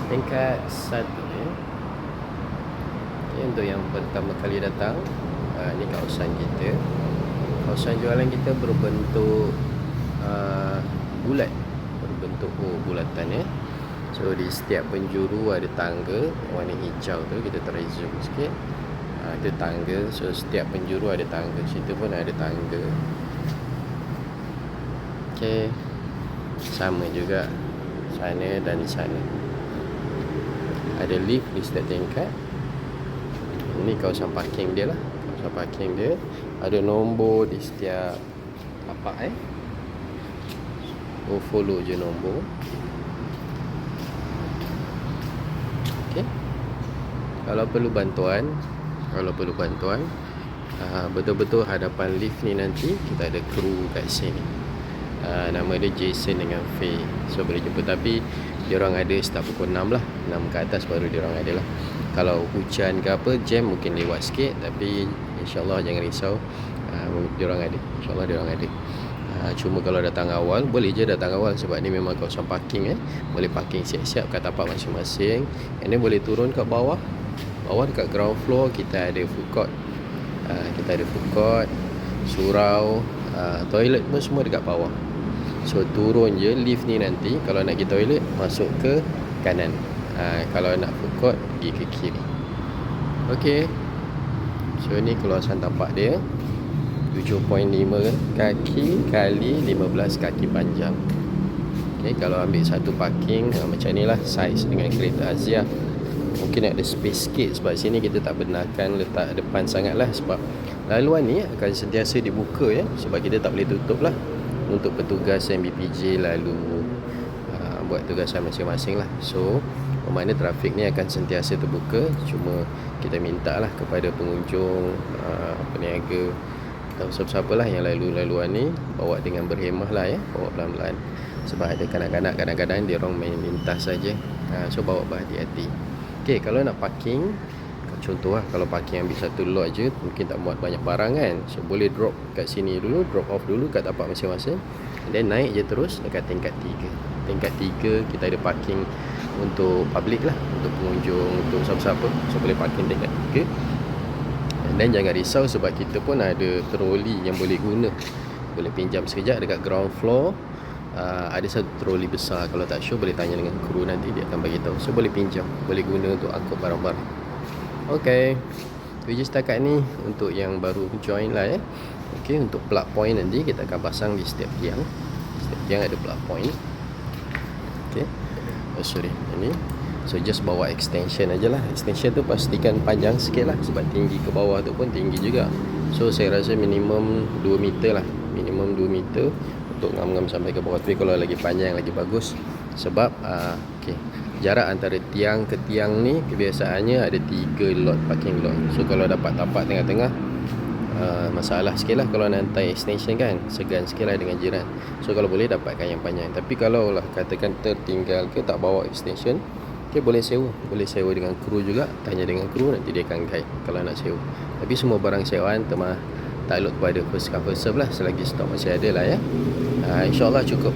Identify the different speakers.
Speaker 1: tingkat 1 ya. Okay, untuk yang pertama kali datang, ni kawasan kita. Kawasan jualan kita berbentuk bulat, berbentuk bulatan ya. So di setiap penjuru ada tangga warna hijau tu, kita try zoom sikit. Ada tangga, so setiap penjuru ada tangga. Situ pun ada tangga. Okay, sama juga sana dan sana. Ada lift di setiap tingkat. Ini kawasan parking dia lah. Kawasan parking dia ada nombor di setiap tapak follow je nombor. Okay. Kalau perlu bantuan, betul-betul hadapan lift ni nanti kita ada kru kat sini. Nama dia Jason dengan Faye. So boleh jumpa, tapi diorang ada start pukul 6 lah, 6 ke atas baru diorang ada lah. Kalau hujan ke apa, jam mungkin lewat sikit, tapi insyaAllah jangan risau, diorang ada, insyaAllah diorang ada. Cuma kalau datang awal, boleh je datang awal sebab ni memang kawasan parking boleh parking siap-siap kat tapak masing-masing. And then boleh turun kat bawah. Bawah dekat ground floor kita ada food court. Surau, toilet pun semua dekat bawah. So turun je lift ni nanti, kalau nak pergi toilet masuk ke kanan. Kalau nak food court pergi ke kiri. Okey. So ni keluasan tapak dia 7.5 kaki kali 15 kaki panjang. Okey, kalau ambil satu parking macam ni lah saiz dengan kereta Aziah. Mungkin ada space sikit sebab sini kita tak benarkan letak depan sangat lah, sebab laluan ni akan sentiasa dibuka ya, sebab kita tak boleh tutup lah untuk petugas MBPJ lalu buat tugasan masing-masing lah. So bermakna trafik ni akan sentiasa terbuka. Cuma kita minta lah kepada pengunjung, peniaga atau siapa-siapa lah yang laluan ni, bawa dengan berhemah lah ya, bawa pelan-pelan. Sebab ada kanak-kanak kadang-kadang dia orang main lintas saja. So bawa berhati-hati. Okay, kalau nak parking, contoh lah, kalau parking ambil satu lot je, mungkin tak muat banyak barang kan. So boleh drop kat sini dulu, drop off dulu kat tapak masing-masing, and then naik je terus dekat tingkat 3. Tingkat 3 kita ada parking untuk public lah, untuk pengunjung, untuk siapa-siapa. So boleh parking tingkat 3. And then jangan risau sebab kita pun ada troli yang boleh guna. Boleh pinjam sekejap dekat ground floor. Ada satu troli besar, kalau tak sure boleh tanya dengan kru, nanti dia akan bagi tahu. So boleh pinjam, boleh guna untuk angkut barang-barang. Okay, itu je setakat ni untuk yang baru join lah ya. Okay, untuk plug point nanti kita akan pasang di setiap tiang. Setiap tiang ada plug point. Okay, sorry, ini. So just bawa extension aja lah. Extension tu pastikan panjang sikit lah, sebab tinggi ke bawah tu pun tinggi juga. So saya rasa minimum 2 meter lah, minimum 2 meter untuk ngam-ngam sampai ke bawah. Tapi kalau lagi panjang lagi bagus, sebab okay, jarak antara tiang ke tiang ni kebiasaannya ada 3 lot parking lot. So kalau dapat tapak tengah-tengah, masalah sikit lah kalau nak hantar extension kan, segan sikit lah dengan jiran. So kalau boleh dapatkan yang panjang. Tapi kalau lah katakan tertinggal ke tak bawa extension, okay, boleh sewa dengan kru juga. Tanya dengan kru, nanti dia akan guide kalau nak sewa. Tapi semua barang sewaan takluk kepada first come first serve lah, selagi stok masih ada lah ya. InsyaAllah cukup.